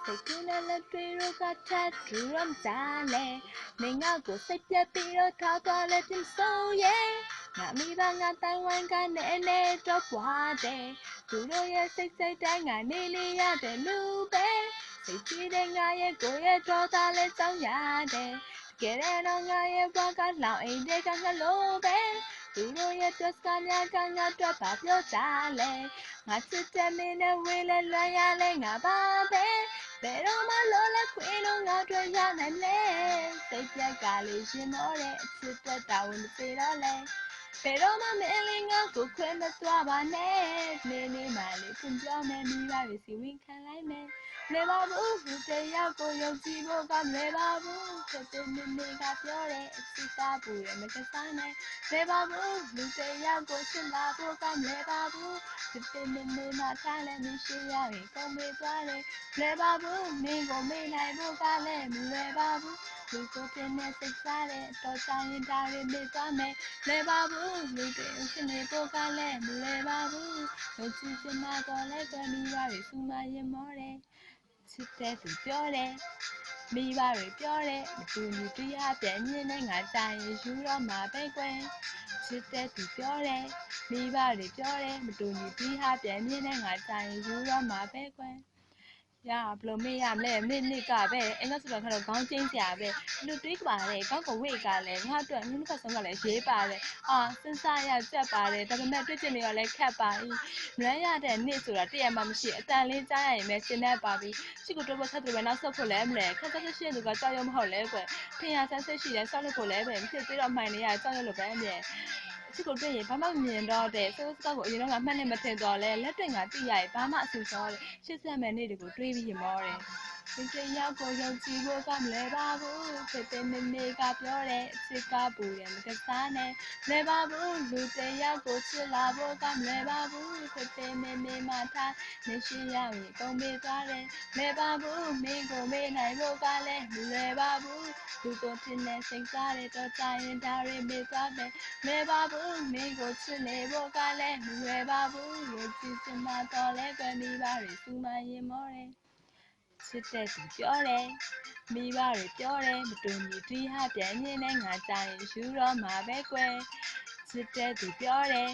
စိတ်ကူးနဲ့လက်တွေတော့ကထပ်ထူရမ်းကြလေနေငါကိုစိတ်ပြတ်ပြီးတော့ထားသွားလဲပြင်ဆုံးရဲ့ငါမိဘငါတိုင်ဝမ်ကနေနေတော့ပွားတယ်သူတို့ရဲ့စိတ်တိုင်းငါနေလေရတဲ့လူပဲစိတ်ကြီးတဲ့ငါရဲ့ကိုယ်ရဲ့တော့သားလဲစောင်းရတယ်တကယ်တော့ငါရဲ့ဘဝကလောင်အိမ်တဲ့ကငါလို့ပဲသူတို့ရဲ့တွက်ကများကငါတော့ပါပြောကြလဲငါချစ်တဲ့မင်းနဲ့ဝေးလဲလွမ်းရလဲငါပါပဲဘယ်တော့မှလောလဲခွေလို့ငါတွေ့ရနိုင်လဲစိတ်ပြက်ကလေးရှင်မောတဲ့အချစ်သက်တာဝင်မစေတော့လဲဘယ်တော့မှမင်းလေးငါကိုခွဲမသွားပါနဲ့နေနေမှလေးဖွင့်ပြောမယ်မိဘတွေစီဝင်ခံလိုက်မယ်လဲပါဘူးလူတရားကိုယုံကြည်ဖို့ကမလဲပါဘူးချက်တဲ့နေနေကပြောတဲ့အချစ်သားပူရဲ့မကစားနဲ့လဲပါဘူးလူတရားကိုရှင်းလာဖို့ကမလဲပါဘူးချက်တဲ့နေနေမှထားလဲမရှိရရင်ကုန်မေးသွားတယ်လဲပါဘူးမင်းကိုမေးနိုင်ဖို့ကလည်းမလွယ်ပါဘူးလူကိုပြင်းနဲ့စိတ်စားတဲ့အတော်ချရင်ဒါတွေမေ့သွားမယ်လဲပါဘူးလူတွေဖြစ်နေဖို့ကလည်းမလွယ်ပါဘူးလူချစ်ချင်မှတော့လည်းကြွမိရတွေစူမရင်မောတယ်ချစ်တဲ့သူပြောတယ်မိဘတွေပြောတယ်မတူညီတရားပြန်မြင်တဲ့ငါတိုင်ယူတော့မှာပဲကွယ်ချစ်တဲ့သူပြောတယ်မိဘတွေပြောတယ်မတူညီတရားပြန်မြင်တဲ့ငါတိုင်ယူတော့မှာပဲကွယ်ရဘလို့မေးရမလဲနေ့ကပဲအင်္ဂါဆိုတော့ခါတော့ခေါင်းချင်းစရာပဲလူတွေးပါတယ်ကောက်ကဝိတ်ကလည်းငါအတွက်မြင်းကဆုံးကလည်းရေးပါတယ်စဉ်းစားရကြက်ပါတယ်ဒါပေမဲ့တွေ့ချင်နေရလဲခက်ပါ၏လွမ်းရတဲ့နေ့ဆိုတာတည့်ရမှမရှိအတန်လေးကြားရရင်ပဲရှင်းတတ်ပါပြီချစ်ကိုတော့ဆက်တယ်ပဲနောက်ဆက်ဖို့လဲမလဲခက်ဆက်ရှိတဲ့သူကကြောက်ရွံ့မဟုတ်လဲကွယ်ထင်ရဆန်းဆက်ရှိတယ်စောက်လို့ကိုလဲပဲမဖြစ်သေးတော့မှန်နေရကြောက်ရွံ့လို့ပဲမြဲချစ်ကိုတွေ့ရင်ဘာမှမမြင်တော့တဲ့စိုးစကားကိုအရင်တော့မှတ်နေမထင်တော့လဲလက်တွေ့ငါသိရရင်ဘာမှအဆူစောတယ်ရှစ်ဆက်မဲ့နေ့တွေကိုတွေးပြီးရမောတယ်ဒီတရားကိုယုံကြည်ဖို့ကမလဲပါဘူးဖြစ်တဲ့မမေကပြောတဲ့အချစ်ကပူတယ်မကစားနဲ့လဲပါဘူးလူတရားကိုချစ်လာဖို့ကမလဲပါဘူးဖြစ်တဲ့မမေမှထားနေရှိရရင်ကုန်ပေးသွားတယ်လဲပါဘူးမင်းကိုမေးနိုင်ဖို့ကလည်းမလွယ်ပါဘူးလူကိုဖြစ်နေစိတ်စားတဲ့တော့ကြရင်ဒါတွေမေးသွားမယ်လဲပါဘူးမင်းကိုချစ်နေဖို့ကလည်းမလွယ်ပါဘူးယုံကြည်စမှတော့လဲကွယ်မိပါတွေစူမရင်မောတယ်ချစ်တဲ့သူပြောတယ်မိဘတွေပြောတယ်မတူညီတီးဟာပြန်မြင်တဲ့ငါကြရင်ယူတော့မှာပဲကွယ်ချစ်တဲ့သူပြောတယ်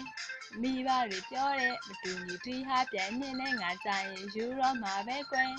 မိဘတွေပြောတယ်မတူညီတီးဟာပြန်မြင်တဲ့ငါကြရင်ယူတော့မှာပဲကွယ်